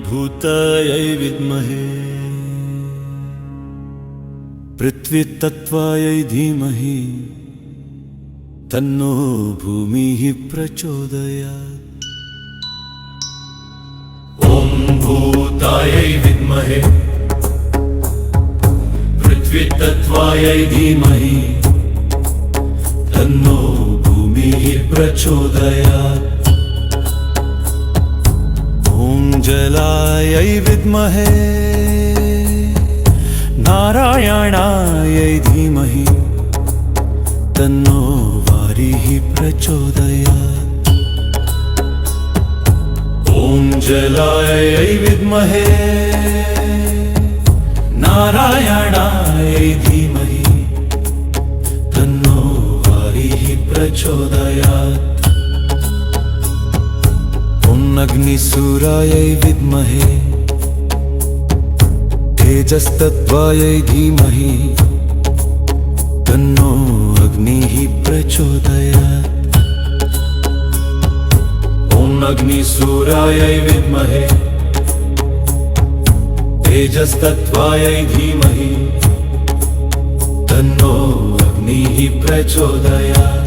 भूतायै विद्महे पृथ्वीतत्त्वायै धीमहि तन्नो भूमिः प्रचोदयात्। ॐ भूतायै विद्महे पृथ्वीतत्त्वायै धीमहि तन्नो भूमिः प्रचोदयात्। ॐ जलायै विद्महे नारायणायै धीमहि तन्नो वारिः प्रचोदयात्। ॐ जलायै विद्महे नारायणायै धीमहि तन्नो वारिः प्रचोदयात्। ॐ अग्निसूरायै विद्महे तेजस्तत्त्वायै धीमहि तन्नो अग्निः प्रचोदयात्। ॐ अग्निसूरायै विद्महे तेजस्तत्त्वायै धीमहि तन्नो अग्निः प्रचोदयात्।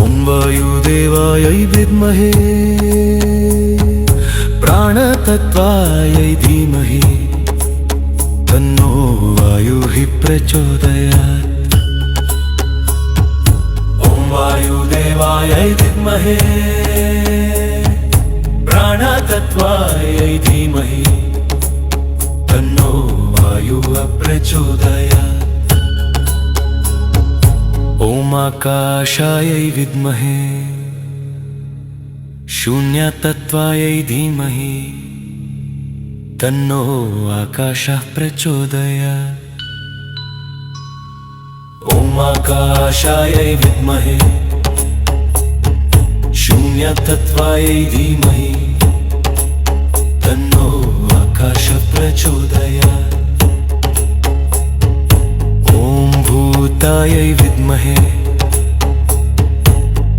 ॐ वायुदेवायै विद्महे प्राणतत्त्वायै धीमहि तन्नो वायुः प्रचोदयात्। ॐ वायुदेवायै विद्महे प्राणतत्त्वायै धीमहि तन्नो वायुः प्रचोदयात्। ॐ आकाशायै विद्महे शून्यतत्त्वायै धीमहि तन्नो आकाशः प्रचोदयात्। ॐ आकाशायै विद्महे शून्यतत्त्वायै धीमहि तन्नो आकाशः प्रचोदयात्। ॐ भूतायै विद्महे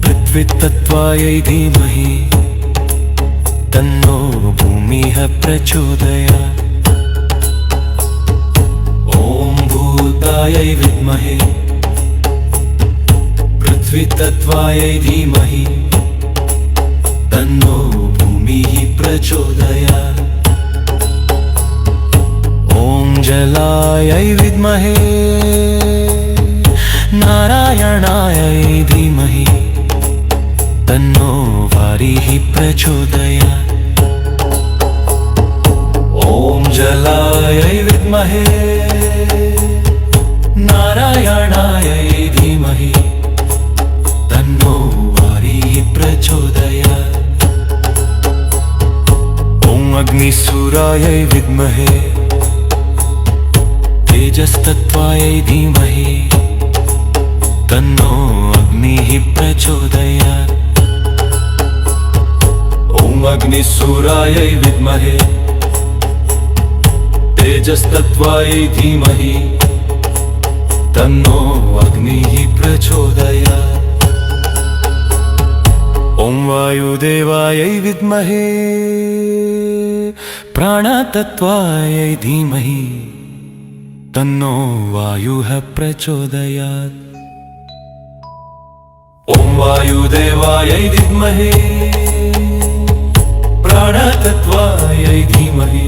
पृथ्वीतत्त्वायै धीमहि तन्नो भूमिः प्रचोदयात्। ॐ भूतायै विद्महे पृथ्वीतत्त्वायै धीमहि तन्नो भूमिः प्रचोदयात्। ॐ जलायै विद्महे नारायणायै धीमहि तन्नो वारिः प्रचोदयात्। ॐ जलायै विद्महे नारायणायै धीमहि तन्नो वारिः प्रचोदयात्। ॐ अग्निसूरायै विद्महे तेजस्तत्त्वायै धीमहि तन्नो अग्निः प्रचोदयात्। ॐ अग्निसूरायै विद्महे तेजस्तत्त्वायै धीमहि तन्नो अग्निः प्रचोदयात्। ॐ वायुदेवायै विद्महे प्राणतत्त्वायै धीमहि तन्नो वायुः प्रचोदयात्। ॐ वायुदेवायै विद्महे प्राणतत्त्वायै धीमहि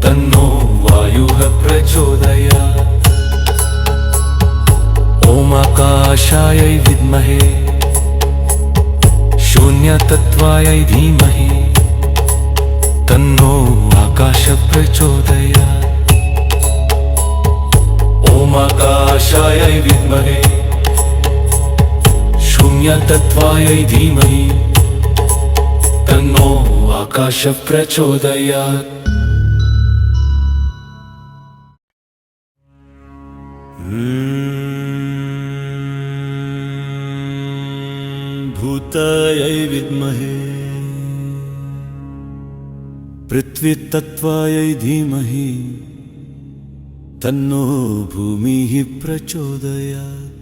तन्नो वायुः प्रचोदयात्। ॐ आकाशायै विद्महे शून्यतत्त्वायै धीमहि तन्नो आकाशः प्रचोदयात्। ॐ आकाशायै विद्महे शून्यतत्त्वायै धीमहि तन्नो आकाशः प्रचोदयात्। भूतायै विद्महे पृथ्वीतत्त्वायै धीमहि तन्नो भूमिः प्रचोदयात्।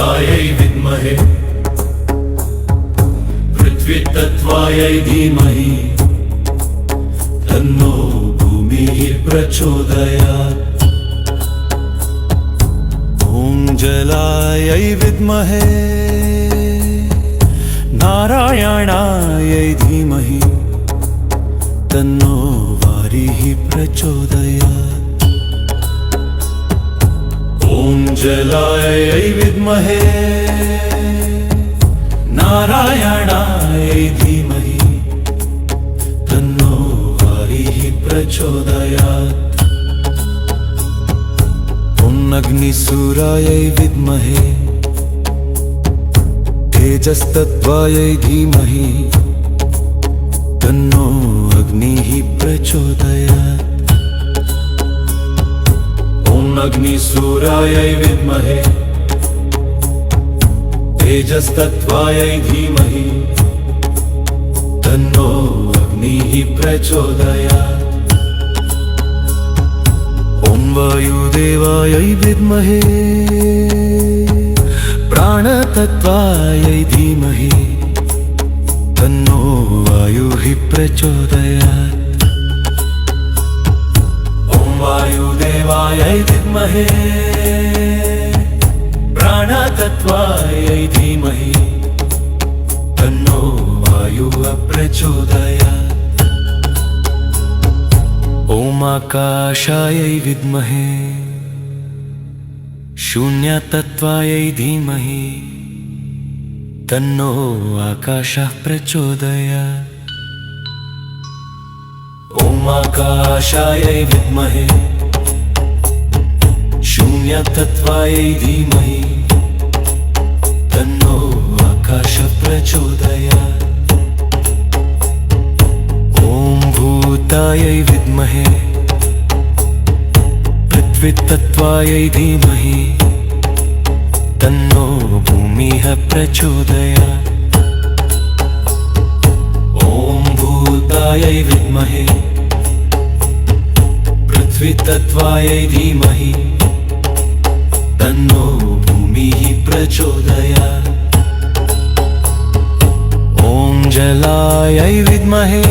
भूतायै विद्महे पृथ्वीतत्त्वायै धीमहि तन्नो भूमिः प्रचोदयात्। ॐ जलायै विद्महे नारायणायै धीमहि तन्नो वारिः प्रचोदयात्। ॐ जलायै विद्महे नारायणायै धीमहि तन्नो वारिः प्रचोदयात्। ॐ अग्निसूरायै विद्महे तेजस्तत्त्वायै धीमहि तन्नो अग्निः प्रचोदयात्। ॐ अग्निसूरायै विद्महे तेजस्तत्त्वायै धीमहि तन्नो अग्निः प्रचोदयात्। ॐ वायुदेवायै विद्महे प्राणतत्त्वायै धीमहि तन्नो वायुः प्रचोदयात्। ॐ वायुदेवायै विद्महे प्राणतत्त्वायै धीमहि तन्नो वायुः प्रचोदयात्। ॐ आकाशायै विद्महे शून्यतत्त्वायै धीमहि तन्नो आकाशः प्रचोदयात्। ॐ आकाशायै विद्महे शून्यतत्त्वायै धीमहि तन्नो आकाशः प्रचोदयात्। ॐ भूतायै विद्महे पृथ्वीतत्त्वायै धीमहि तन्नो भूमिः प्रचोदयात्। ॐ भूतायै विद्महे पृथ्वीतत्त्वायै धीमहि तन्नो भूमिः प्रचोदयात्। ॐ जलायै विद्महे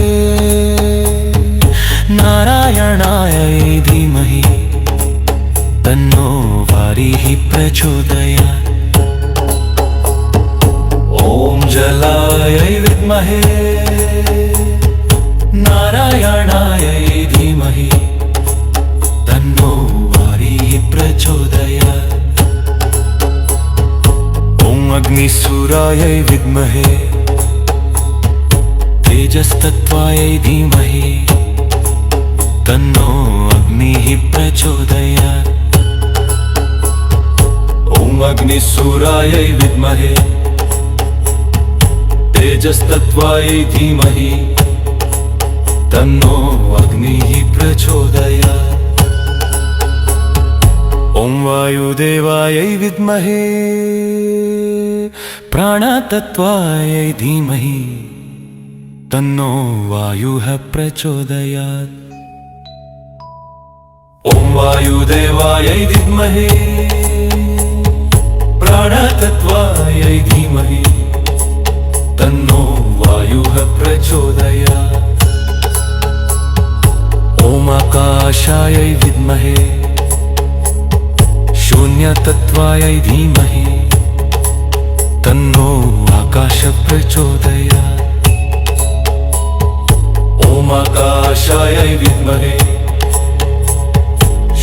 नारायणायै धीमहि तन्नो वारिः प्रचोदयात्। ॐ जलायै विद्महे नारायणायै धीमहि तन्नो वारिः प्रचोदयात्। ॐ अग्निसूरायै विद्महे तेजस्तत्त्वायै धीमहि तन्नो अग्निः प्रचोदयात्। ॐ अग्निसूरायै विद्महे तेजस्तत्त्वायै धीमहि तन्नो अग्निः प्रचोदयात्। ॐ वायुदेवायै विद्महे प्राणतत्त्वायै धीमहि तन्नो वायुः प्रचोदयात्। ॐ वायुदेवायै विद्महे प्राणतत्त्वायै धीमहि तन्नो वायुः प्रचोदयात्। ॐ आकाशायै विद्महे शून्यतत्त्वायै धीमहि तन्नो आकाशः प्रचोदयात्। ॐ आकाशायै विद्महे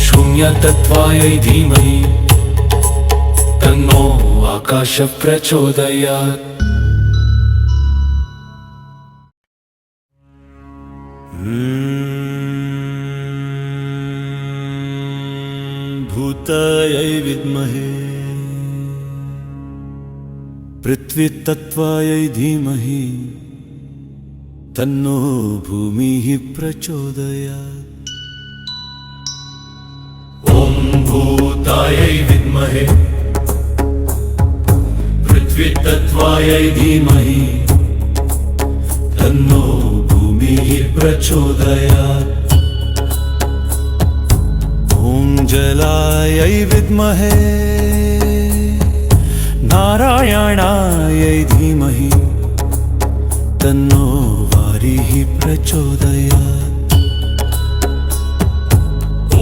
शून्यतत्त्वायै धीमहि तन्नो आकाशः प्रचोदयात्। भूतायै विद्महे पृथ्वीतत्त्वायै धीमहि तन्नो भूमिः प्रचोदयात्। ॐ भूतायै विद्महे पृथ्वीतत्त्वायै धीमहि तन्नो भूमिः प्रचोदयात्। ॐ जलायै विद्महे नारायणायै धीमहि तन्नो वारिः प्रचोदयात्।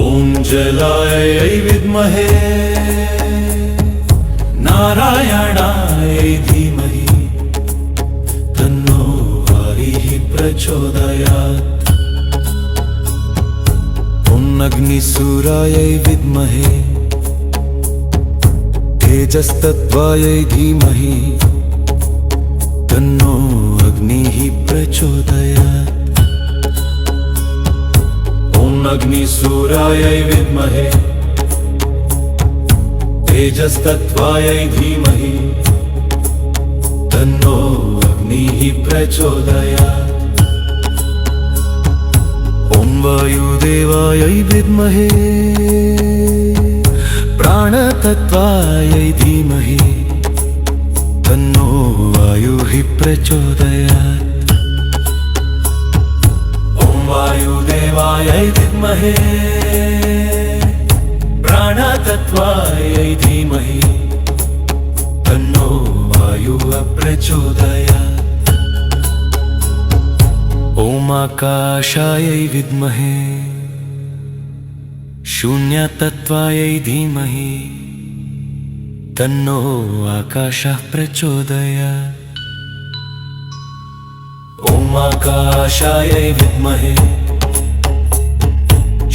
ॐ जलायै विद्महे नारायणायै धीमहि तन्नो वारिः प्रचोदयात्। ॐ अग्निसूरायै विद्महे तेजस्तत्त्वायै धीमहि तन्नो अग्निः प्रचोदयात्। ॐ अग्निसूरायै विद्महे तेजस्तत्त्वायै धीमहि तन्नो अग्निः प्रचोदयात्। ॐ वायुदेवायै विद्महे प्राणतत्त्वायै धीमहि तन्नो वायुः प्रचोदयात्। ॐ वायुदेवायै विद्महे प्राणतत्त्वायै धीमहि तन्नो वायुः प्रचोदयात्। ॐ आकाशायै विद्महे शून्यतत्त्वायै धीमहि तन्नो आकाशः प्रचोदयात्। ॐ आकाशायै विद्महे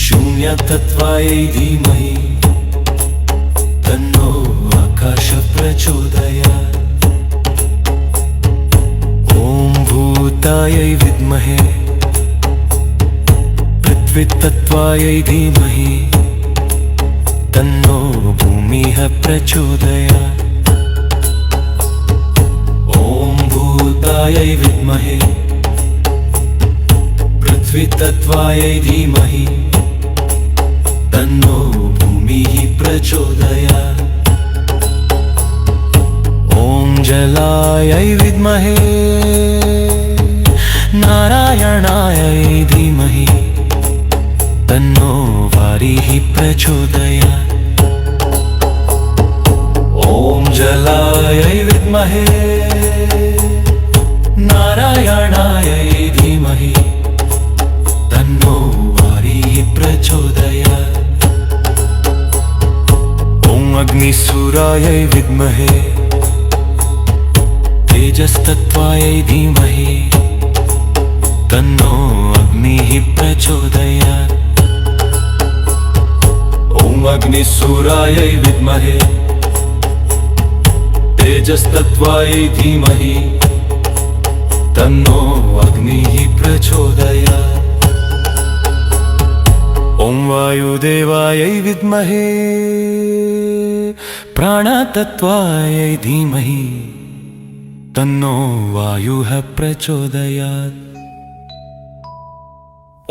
शून्यतत्त्वायै धीमहि तन्नो आकाशः प्रचोदयात्। ॐ भूतायै विद्महे पृथ्वीतत्त्वायै धीमहि तन्नो भूमिः प्रचोदयात्। ॐ भूतायै विद्महे पृथ्वीतत्त्वायै धीमहि तन्नो भूमिः प्रचोदयात्। ॐ जलायै विद्महे नारायणायै धीमहि तन्नो वारिः प्रचोदयात्। ॐ जलायै विद्महे नारायणायै धीमहि तन्नो वारिः प्रचोदयात्। ॐ अग्निसूरायै विद्महे तेजस्तत्त्वायै धीमहि तन्नो अग्निः प्रचोदयात्। ॐ अग्निसूरायै विद्महे तेजस्तत्त्वायै धीमहि तन्नो अग्निः प्रचोदयात्। ॐ वायुदेवायै विद्महे प्राणतत्त्वायै धीमहि तन्नो वायुः प्रचोदयात्।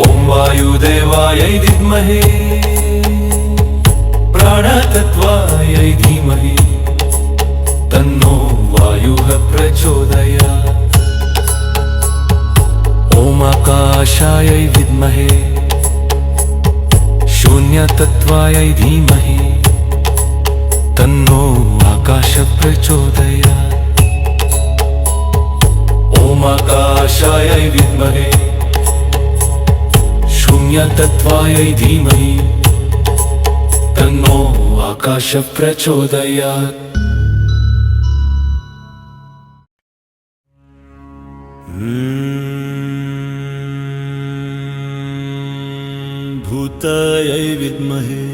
ॐ वायुदेवायै विद्महे प्राणतत्त्वायै धीमहि तन्नो वायुः प्रचोदयात्। ॐ आकाशायै विद्महे शून्यतत्त्वायै धीमहि तन्नो आकाशः प्रचोदयात्। ॐ आकाशायै विद्महे शून्यतत्त्वायै धीमहि तन्नो आकाशः प्रचोदयात्। भूतायै विद्महे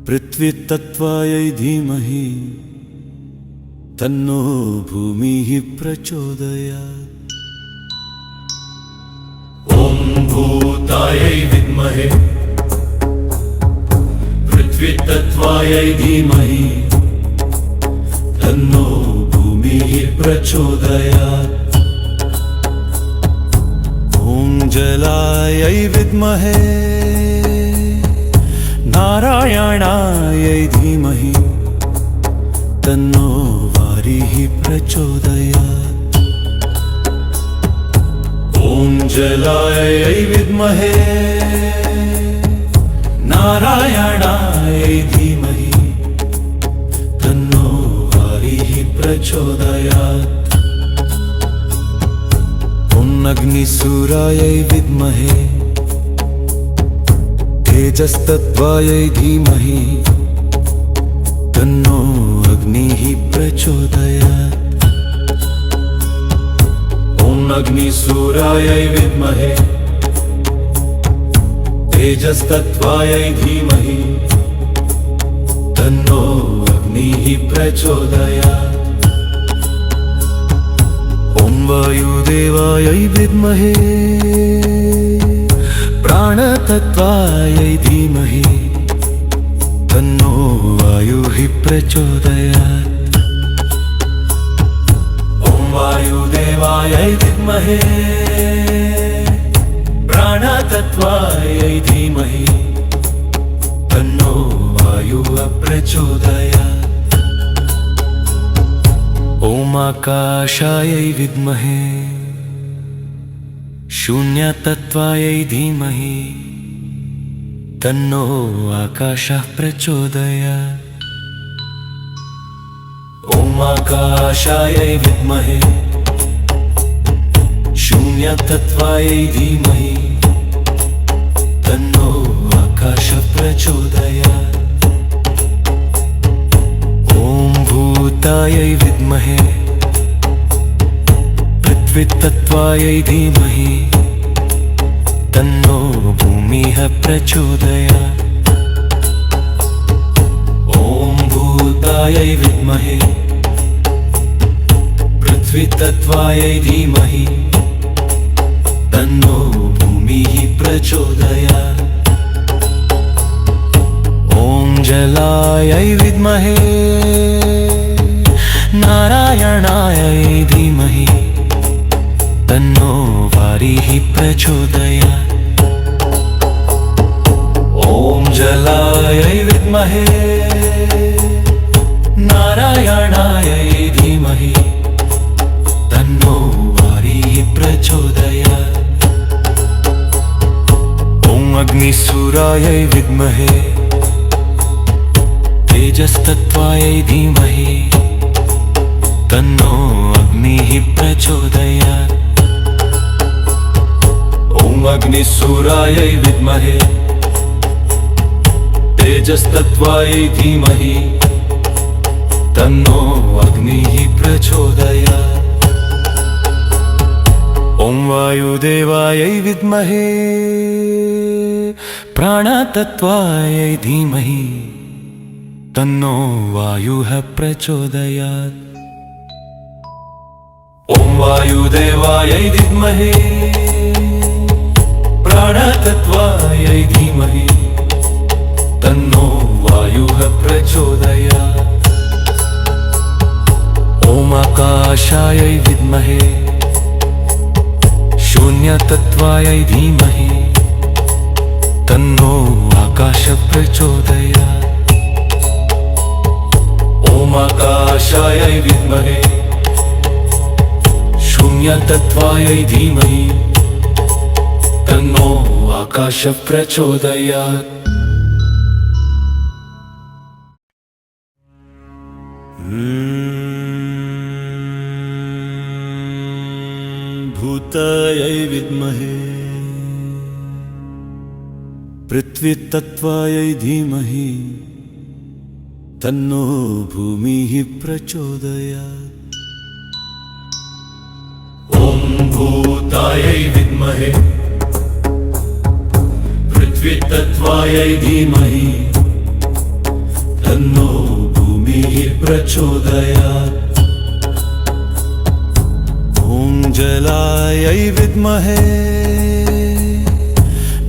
पृथ्वीतत्त्वायै धीमहि तन्नो भूमिः प्रचोदयात्। ॐ भूतायै विद्महे पृथ्वीतत्त्वायै धीमहि तन्नो भूमिः प्रचोदयात्। ॐ जलायै विद्महे नारायणायै धीमहि तन्नो वारिः प्रचोदयात्। ॐ जलायै विद्महे नारायणायै धीमहि अग्निसूरायै विद्महे तेजस्तत्त्वायै धीमहि तन्नो अग्निः प्रचोदयात्। ॐ अग्निसूरायै विद्महे तेजस्तत्त्वायै धीमहि तन्नो अग्निः प्रचोदयात्। ॐ वायुदेवायै विद्महे प्राणतत्त्वायै धीमहि तन्नो वायुः प्रचोदयात्। ॐ वायुदेवायै विद्महे प्राणतत्त्वायै धीमहि तन्नो वायुः प्रचोदयात्। ॐ आकाशायै विद्महे शून्यतत्त्वायै धीमहि तन्नो आकाशः प्रचोदयात्। ॐ आकाशायै विद्महे शून्यतत्त्वायै धीमहि तन्नो आकाशः प्रचोदयात्। ॐ भूतायै विद्महे पृथ्वीतत्त्वायै धीमहि तन्नो भूमिः प्रचोदयात्। ॐ भूतायै विद्महे पृथ्वीतत्त्वायै धीमहि तन्नो भूमिः प्रचोदयात्। ॐ जलायै विद्महे नारायणायै धीमहि तन्नो वारिः प्रचोदयात्। ॐ जलायै विद्महे नारायणायै धीमहि तन्नो वारिः प्रचोदयात्। ॐ अग्निसूरायै विद्महे तेजस्तत्त्वायै धीमहि तन्नो अग्निः प्रचोदयात्। ॐ अग्निसूरायै विद्महे तेजस्तत्त्वायै धीमहि तन्नो अग्निः प्रचोदयात्। ॐ वायुदेवायै विद्महे प्राणतत्त्वायै धीमहि तन्नो वायुः प्रचोदयात्। ॐ वायुदेवायै विद्महे प्राणतत्त्वायै धीमहि तन्नो वायुः प्रचोदयात्। ॐ आकाशायै विद्महे शून्यतत्त्वायै धीमहि तन्नो आकाशः प्रचोदयात्। ॐ आकाशायै विद्महे शून्यतत्त्वायै धीमहि तन्नो आकाशः प्रचोदयात्। भूतायै विद्महे पृथ्वीतत्त्वायै धीमहि तन्नो भूमिः प्रचोदयात्। ॐ भूतायै विद्महे पृथ्वीतत्त्वायै धीमहि तन्नो भूमिः प्रचोदयात्। ॐ जलायै विद्महे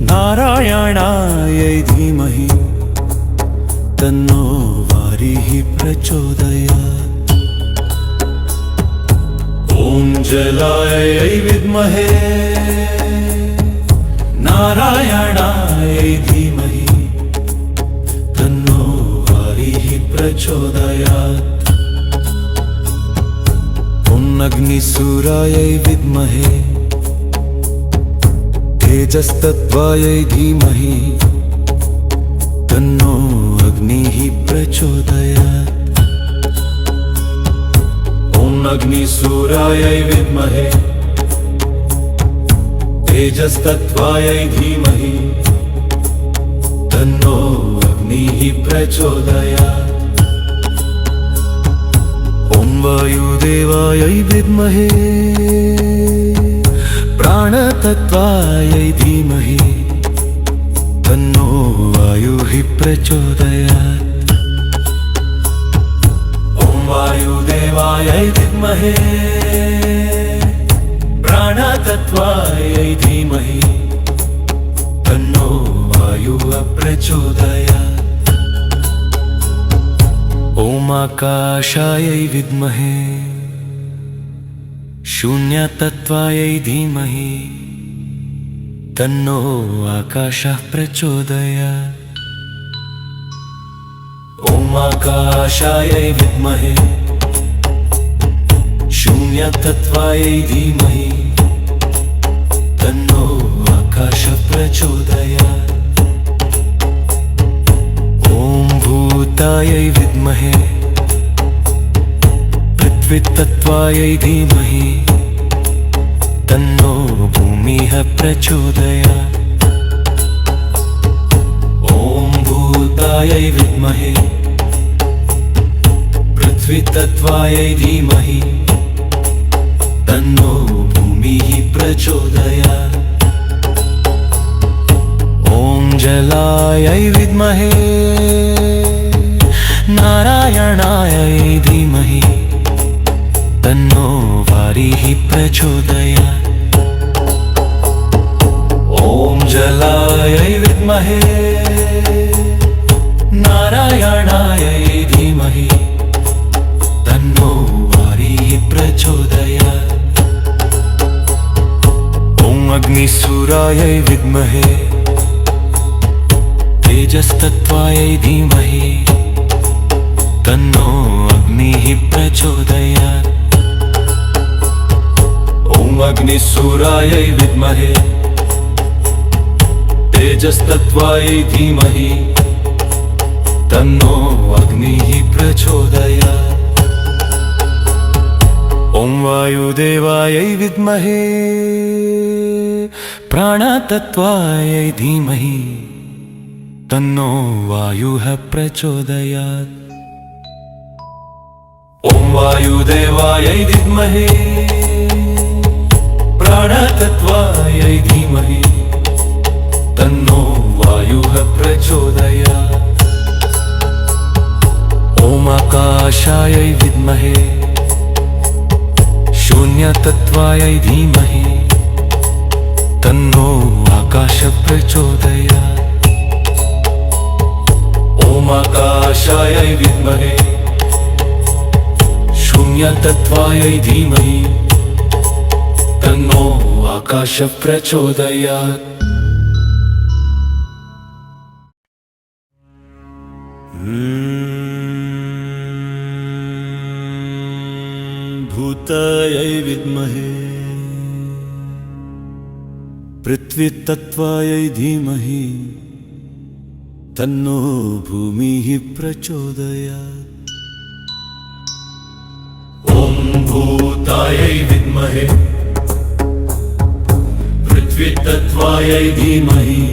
नारायणायै धीमहि तन्नो वारिः प्रचोदयात्। ॐ जलायै विद्महे नारायणायै धीमहि तन्नो वारिः प्रचोदयात्। ॐ अग्निसूरायै विद्महे तेजस्तत्त्वायै धीमहि तन्नो अग्निः प्रचोदयात्। ॐ अग्निसूरायै विद्महे तेजस्तत्त्वायै धीमहि तन्नो अग्निः प्रचोदयात्। ॐ वायुदेवायै विद्महे प्राणतत्त्वायै धीमहि तन्नो वायुः प्रचोदयात्। ॐ वायुदेवायै विद्महे प्राणतत्त्वायै धीमहि तन्नो वायुः प्रचोदयात्। ॐ आकाशायै विद्महे शून्यतत्त्वायै धीमहि तन्नो आकाशः प्रचोदयात्। ॐ आकाशायै विद्महे शून्यतत्त्वायै धीमहि तन्नो आकाशः प्रचोदयात्। ॐ भूतायै विद्महे पृथ्वीतत्त्वायै धीमहि तन्नो भूमिः प्रचोदयात्। ॐ भूतायै विद्महे पृथ्वीतत्त्वायै धीमहि तन्नो भूमिः प्रचोदयात्। ॐ जलायै विद्महे नारायणायै धीमहि तन्नो वारिः प्रचोदयात्। ॐ जलायै विद्महे नारायणायै धीमहि तन्नो वारिः प्रचोदयात्। ॐ अग्निसूरायै विद्महे तेजस्तत्त्वायै धीमहि तन्नो अग्निः प्रचोदयात्। ॐ अग्निसूरायै विद्महे तेजस्तत्त्वायै धीमहि तन्नो अग्निः प्रचोदयात्। ॐ वायुदेवायै विद्महे प्राणतत्त्वायै धीमहि तन्नो वायुः प्रचोदयात्। ॐ वायुदेवायै विद्महे प्राणतत्त्वायै धीमहि तन्नो वायुः प्रचोदयात्। ॐ आकाशायै विद्महे शून्यतत्त्वायै धीमहि तन्नो आकाशः प्रचोदयात्। ॐ आकाशायै विद्महे शून्यतत्त्वायै धीमहि तन्नो आकाशः प्रचोदयात्। भूतायै विद्महे पृथ्वीतत्त्वायै धीमहि तन्नो भूमिः प्रचोदयात्। ॐ भूतायै विद्महे पृथ्वीतत्त्वायै धीमहि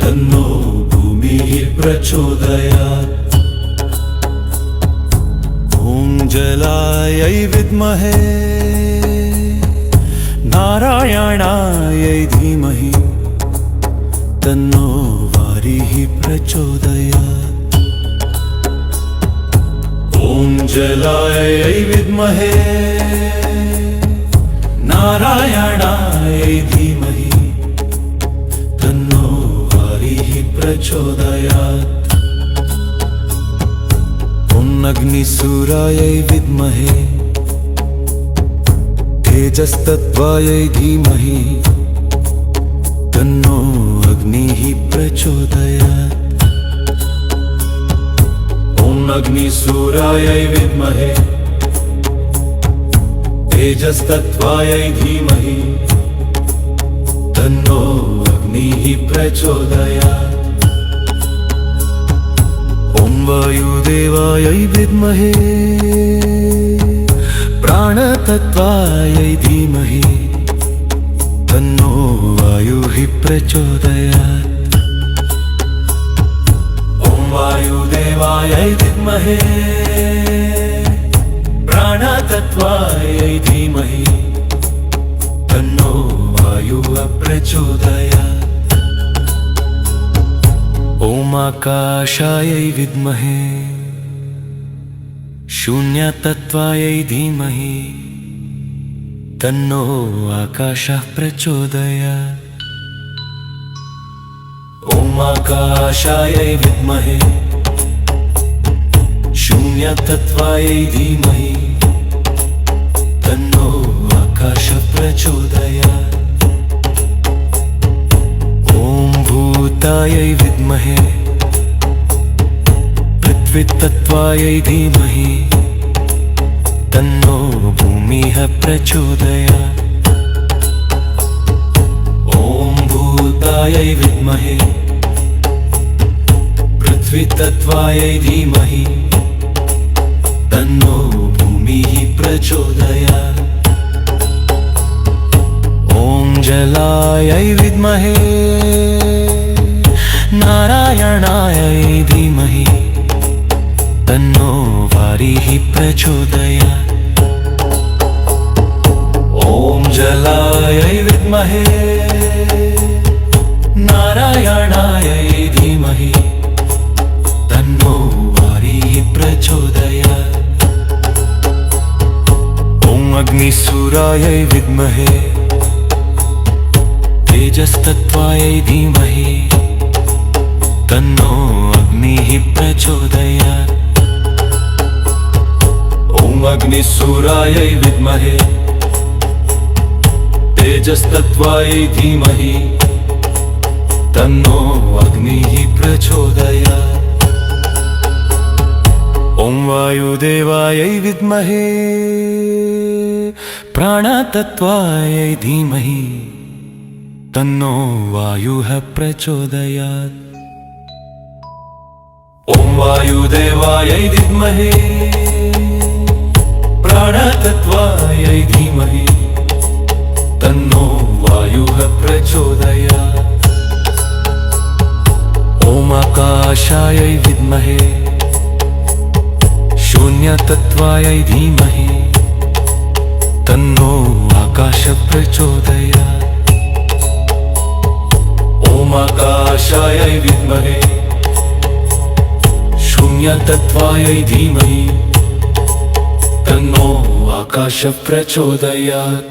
तन्नो भूमिः प्रचोदयात्। ॐ जलायै विद्महे नारायणायै धीमहि तन्नो वारिः प्रचोदयात्। ॐ जलायै विद्महे नारायणायै धीमहि तन्नो वारिः प्रचोदयात्। ॐ अग्निसूरायै विद्महे तेजस्तत्त्वायै धीमहि तन्नो अग्निः प्रचोदयात्। ॐ अग्निसूरायै विद्महे तेजस्तत्त्वायै धीमहि तन्नो अग्निः प्रचोदयात्। ॐ वायुदेवायै विद्महे प्राणतत्त्वायै धीमहि वायुः प्रचोदयात्। ॐ वायुदेवायै विद्महे प्राणतत्त्वायै धीमहि तन्नो वायुः प्रचोदयात्। ॐ आकाशायै विद्महे शून्यतत्त्वायै धीमहि तन्नो आकाशः प्रचोदयात्। ॐ आकाशायै विद्महे शून्यतत्त्वायै धीमहि तन्नो आकाशः प्रचोदयात्। ॐ भूतायै विद्महे पृथ्वीतत्त्वायै धीमहि तन्नो भूमिः प्रचोदयात्। ॐ भूतायै विद्महे पृथ्वीतत्त्वायै धीमहि तन्नो भूमिः प्रचोदयात्। ॐ जलायै विद्महे नारायणायै धीमहि तन्नो वारिः प्रचोदयात्। ॐ जलायै विद्महे नारायणायै धीमहि तन्नो वारिः प्रचोदयात्। ॐ अग्निसूरायै विद्महे तेजस्तत्त्वायै धीमहि तन्नो अग्निः प्रचोदयात्। ॐ अग्निसूरायै विद्महे तेजस्तत्त्वायै धीमहि तन्नो अग्निः प्रचोदयात्। ॐ वायुदेवायै विद्महे प्राणतत्त्वायै धीमहि तन्नो वायुः प्रचोदयात्। ॐ वायुदेवायै विद्महे प्राणतत्त्वायै धीमहि तन्नो वायुः प्रचोदयात्। ॐ आकाशायै विद्महे शून्यतत्त्वायै धीमहि तन्नो आकाशः प्रचोदयात्। ॐ आकाशायै विद्महे शून्यतत्त्वायै धीमहि तन्नो आकाशः प्रचोदयात्।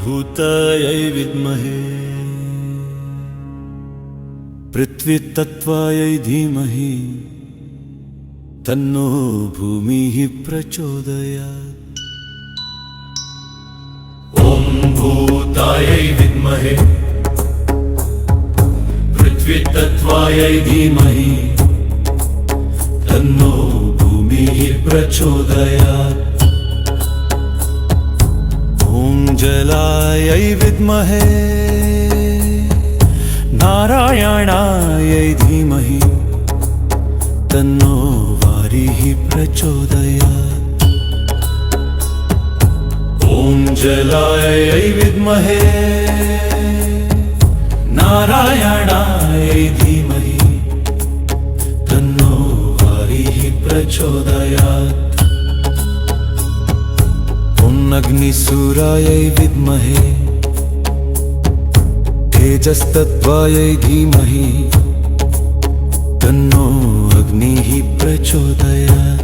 भूतायै विद्महे पृथ्वीतत्त्वायै धीमहि तन्नो भूमिः प्रचोदयात्। ॐ भूतायै विद्महे पृथ्वीतत्त्वायै धीमहि तन्नो भूमिः प्रचोदयात्। ॐ जलायै विद्महे नारायणायै धीमहि तन्नो वारिः प्रचोदयात्। ॐ जलायै विद्महे नारायणायै धीमहि तन्नो वारिः प्रचोदयात्। ॐ अग्निसूरायै विद्महे तेजस्तत्त्वायै धीमहि तन्नो अग्निः प्रचोदयात्।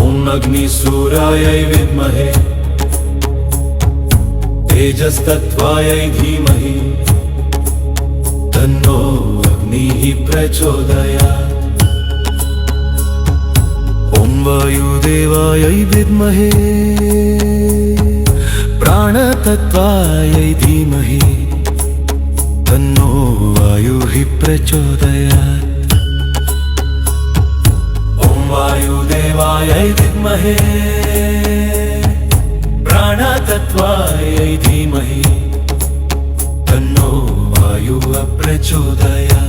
ॐ अग्निसूरायै विद्महे तेजस्तत्त्वायै धीमहि तन्नो अग्निः प्रचोदयात्। ॐ वायुदेवायै विद्महे प्राणतत्त्वायै धीमहि तन्नो वायुः प्रचोदयात्। ॐ वायुदेवायै विद्महे प्राणतत्त्वायै धीमहि तन्नो वायुः प्रचोदयात्।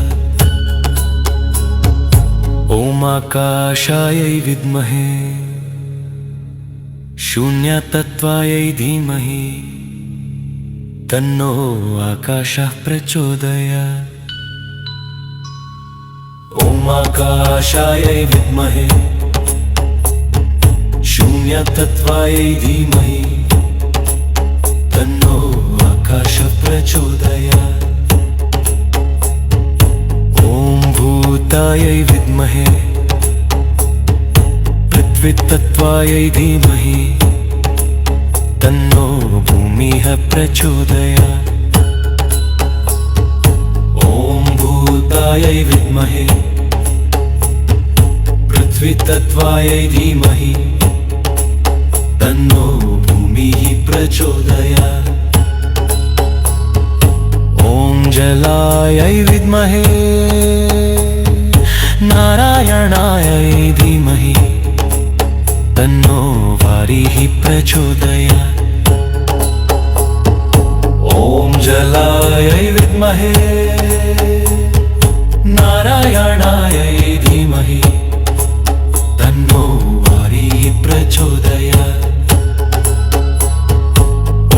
ॐ आकाशायै विद्महे शून्यतत्त्वायै धीमहि तन्नो आकाशः प्रचोदयात्। ॐ आकाशायै विद्महे शून्यतत्त्वायै धीमहि तन्नो आकाशः प्रचोदयात्। ॐ भूतायै विद्महे पृथ्वीतत्त्वायै धीमहि तन्नो भूमिः प्रचोदयात्। ॐ भूतायै विद्महे पृथ्वीतत्त्वायै धीमहि तन्नो भूमिः प्रचोदयात्। ॐ जलायै विद्महे नारायणायै धीमहि तन्नो वारिः प्रचोदयात्। ॐ जलायै विद्महे नारायणायै धीमहि तन्नो वारिः प्रचोदयात्।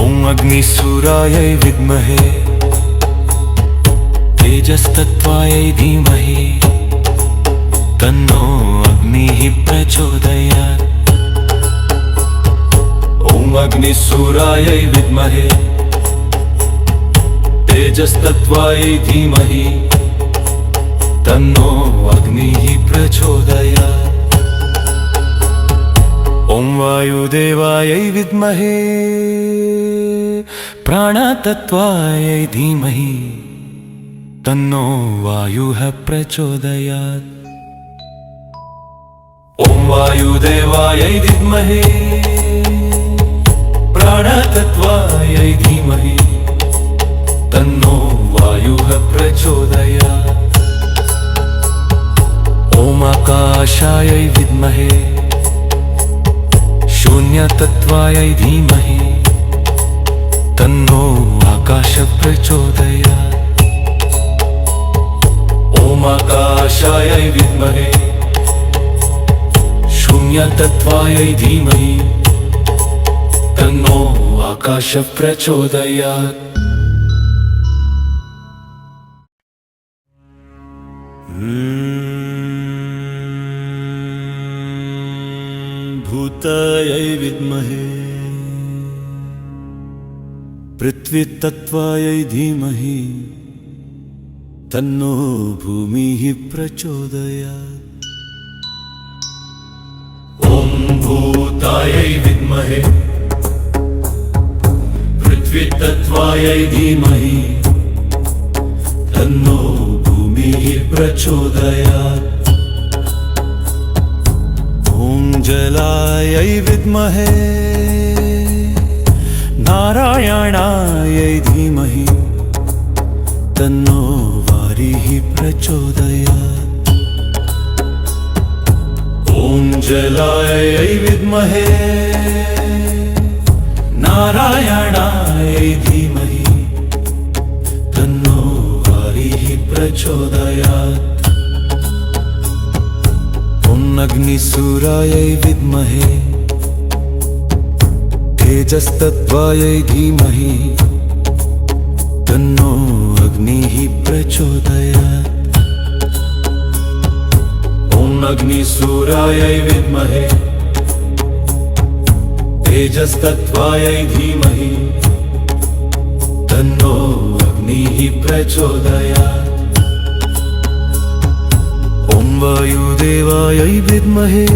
ॐ अग्निसूरायै विद्महे तेजस्तत्त्वायै धीमहि तन्नो अग्निः प्रचोदयात्। ॐ अग्निसूरायै विद्महे तेजस्तत्त्वायै धीमहि तन्नो अग्निः प्रचोदयात्। ॐ वायुदेवायै विद्महे प्राणतत्त्वायै धीमहि तन्नो वायुः प्रचोदयात्। ॐ वायुदेवायै विद्महे प्राणतत्त्वायै धीमहि तन्नो वायुः प्रचोदयात्। ॐ आकाशायै विद्महे शून्यतत्त्वायै धीमहि तन्नो आकाशः प्रचोदयात्। ॐ आकाशायै विद्महे शून्यतत्त्वायै धीमहि तन्नो आकाशः प्रचोदयात्। भूतायै विद्महे पृथ्वीतत्त्वायै धीमहि तन्नो भूमिः प्रचोदयात्। ॐ भूतायै विद्महे पृथ्वीतत्त्वायै धीमहि तन्नो भूमिः प्रचोदयात्। ॐ जलायै विद्महे नारायणायै धीमहि तन्नो वारिः प्रचोदयात्। ॐ जलायै विद्महे नारायणायै धीमहि तन्नो वारिः प्रचोदयात्। ॐ अग्निसूरायै विद्महे तेजस्तत्त्वायै धीमहि तन्नो अग्निः प्रचोदयात्। ॐ अग्निसूरायै विद्महे तेजस्तत्त्वायै धीमहि तन्नो अग्निः प्रचोदयात्। ॐ वायुदेवायै विद्महे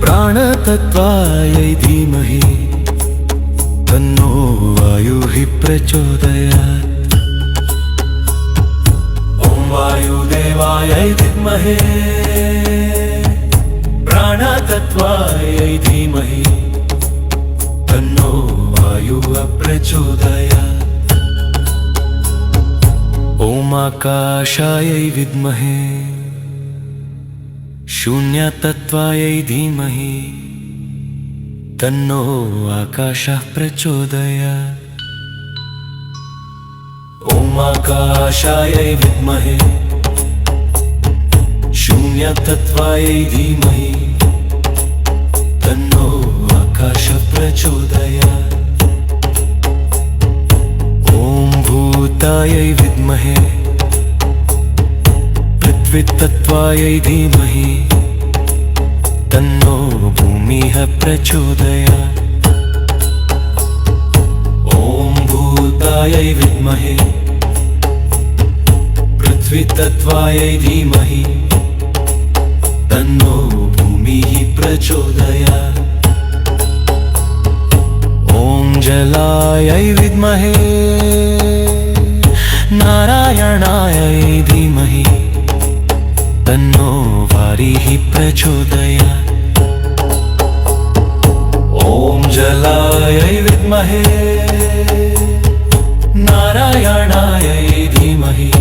प्राणतत्त्वायै धीमहि तन्नो वायुः प्रचोदयात्। ॐ वायुदेवायै विद्महे प्राणतत्त्वायै धीमहि तन्नो वायुः प्रचोदयात्। ॐ आकाशायै विद्महे शून्यतत्त्वायै धीमहि तन्नो आकाशः प्रचोदयात्। ॐ आकाशायै विद्महे शून्यतत्त्वायै धीमहि तन्नो आकाशः प्रचोदयात्। ॐ भूतायै विद्महे पृथ्वीतत्त्वायै धीमहि तन्नो भूमिः प्रचोदयात्। ॐ भूतायै विद्महे पृथ्वीतत्त्वायै धीमहि तन्नो भूमिः प्रचोदयात्। ॐ जलायै विद्महे नारायणायै धीमहि तन्नो वारिः प्रचोदयात्। ॐ जलायै विद्महे नारायणायै धीमहि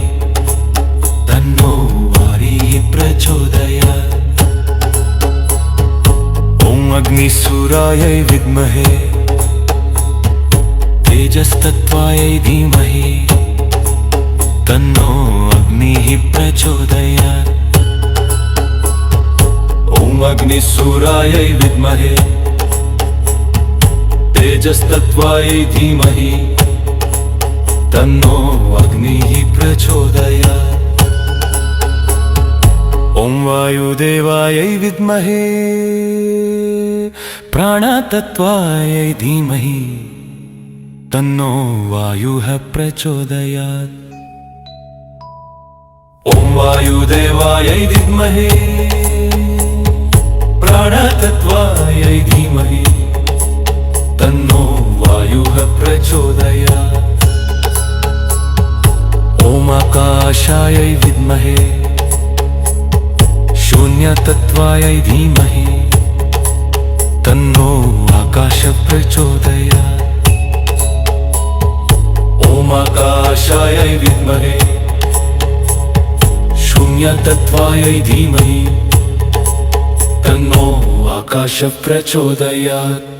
तन्नो वारिः प्रचोदयात्। ॐ अग्निसूरायै विद्महे तेजस्तत्त्वायै धीमहि तन्नो अग्निः प्रचोदयात्। ॐ अग्निसूरायै विद्महे तेजस्तत्त्वायै धीमहि तन्नो अग्निः प्रचोदयात्। ॐ वायुदेवायै विद्महे प्राणतत्त्वायै धीमहि तन्नो वायुः प्रचोदयात्। ॐ वायुदेवायै विद्महे प्राणतत्त्वायै धीमहि तन्नो वायुः प्रचोदयात्। ॐ आकाशायै विद्महे शून्यतत्त्वायै धीमहि तन्नो आकाशः प्रचोदयात्। ॐ आकाशायै विद्महे शून्यतत्त्वायै धीमहि तन्नो आकाशः प्रचोदयात्।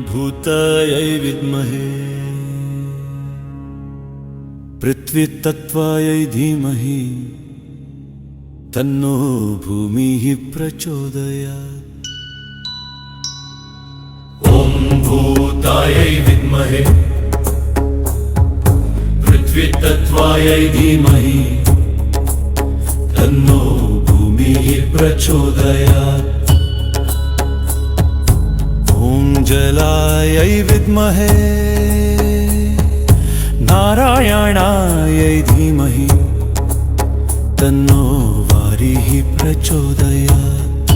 भूतायै विद्महे पृथ्वीतत्त्वायै धीमहि तन्नो भूमिः प्रचोदयात्। ॐ भूतायै विद्महे पृथ्वीतत्त्वायै धीमहि तन्नो भूमिः प्रचोदयात्। ॐ जलायै विद्महे नारायणायै धीमहि तन्नो वारिः प्रचोदयात्।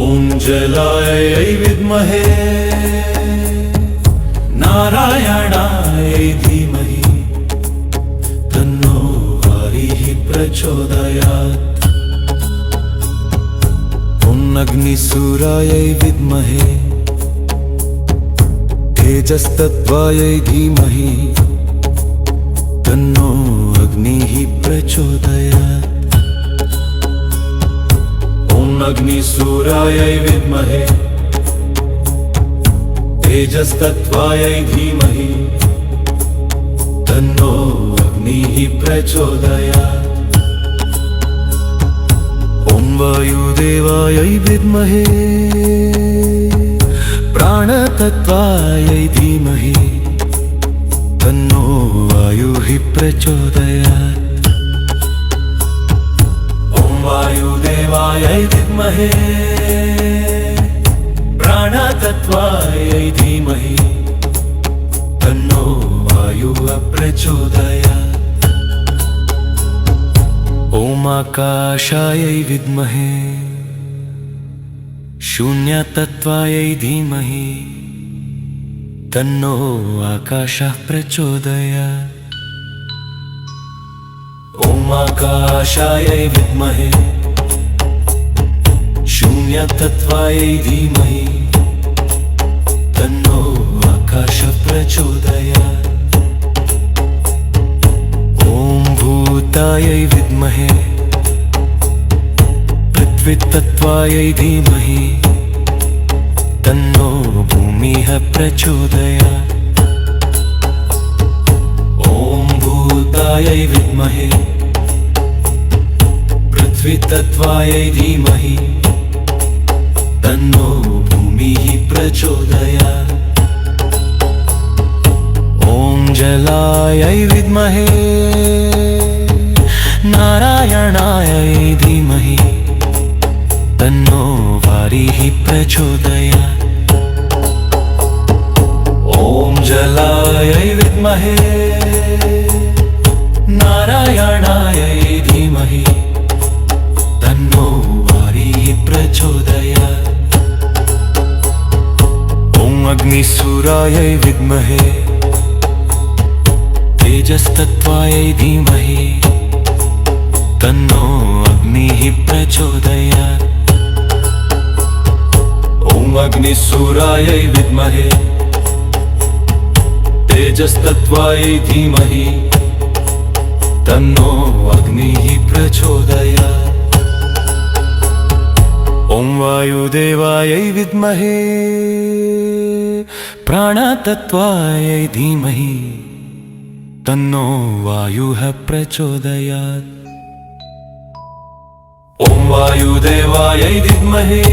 ॐ जलायै विद्महे नारायणायै धीमहि तन्नो वारिः प्रचोदयात्। ॐ अग्निसूरायै विद्महे तेजस्तत्त्वायै धीमहि तन्नो अग्निः प्रचोदयात्। ॐ अग्निसूरायै विद्महे तेजस्तत्त्वायै धीमहि तन्नो अग्निः प्रचोदयात्। ॐ वायुदेवायै विद्महे प्राणतत्त्वायै धीमहि तन्नो वायुः प्रचोदयात्। ॐ वायुदेवायै विद्महे प्राणतत्त्वायै धीमहि तन्नो वायुः प्रचोदयात्। ॐ आकाशायै विद्महे शून्यतत्त्वायै धीमहि तन्नो आकाशः प्रचोदयात्। ॐ आकाशायै विद्महे शून्यतत्त्वायै धीमहि तन्नो आकाशः प्रचोदयात्। ॐ भूतायै विद्महे पृथ्वीतत्त्वायै धीमहि तन्नो भूमिः प्रचोदयात्। ॐ भूतायै विद्महे पृथ्वीतत्त्वायै धीमहि तन्नो भूमिः प्रचोदयात्। ॐ जलायै विद्महे नारायणायै धीमहि तन्नो वारिः प्रचोदयात्। ॐ जलायै विद्महे नारायणायै धीमहि तन्नो वारिः प्रचोदयात्। ॐ अग्निसूरायै विद्महे तेजस्तत्त्वायै धीमहि तन्नो अग्निः प्रचोदयात्। ॐ अग्निसूरायै विद्महे तेजस्तत्त्वायै धीमहि तन्नो अग्निः प्रचोदयात्। ॐ वायुदेवायै विद्महे प्राणतत्त्वायै धीमहि तन्नो वायुः प्रचोदयात्। ॐ वायुदेवायै विद्महे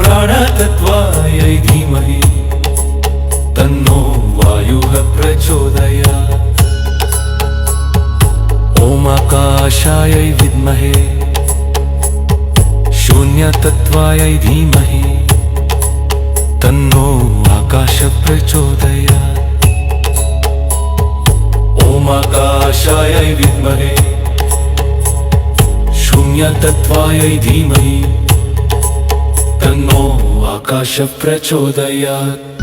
प्राणतत्त्वायै धीमहि तन्नो वायुः प्रचोदयात्। ॐ आकाशायै विद्महे शून्यतत्त्वायै धीमहि तन्नो आकाशः प्रचोदयात्। ॐ आकाशायै विद्महे शून्यतत्त्वायै धीमहि तन्नो आकाशः प्रचोदयात्।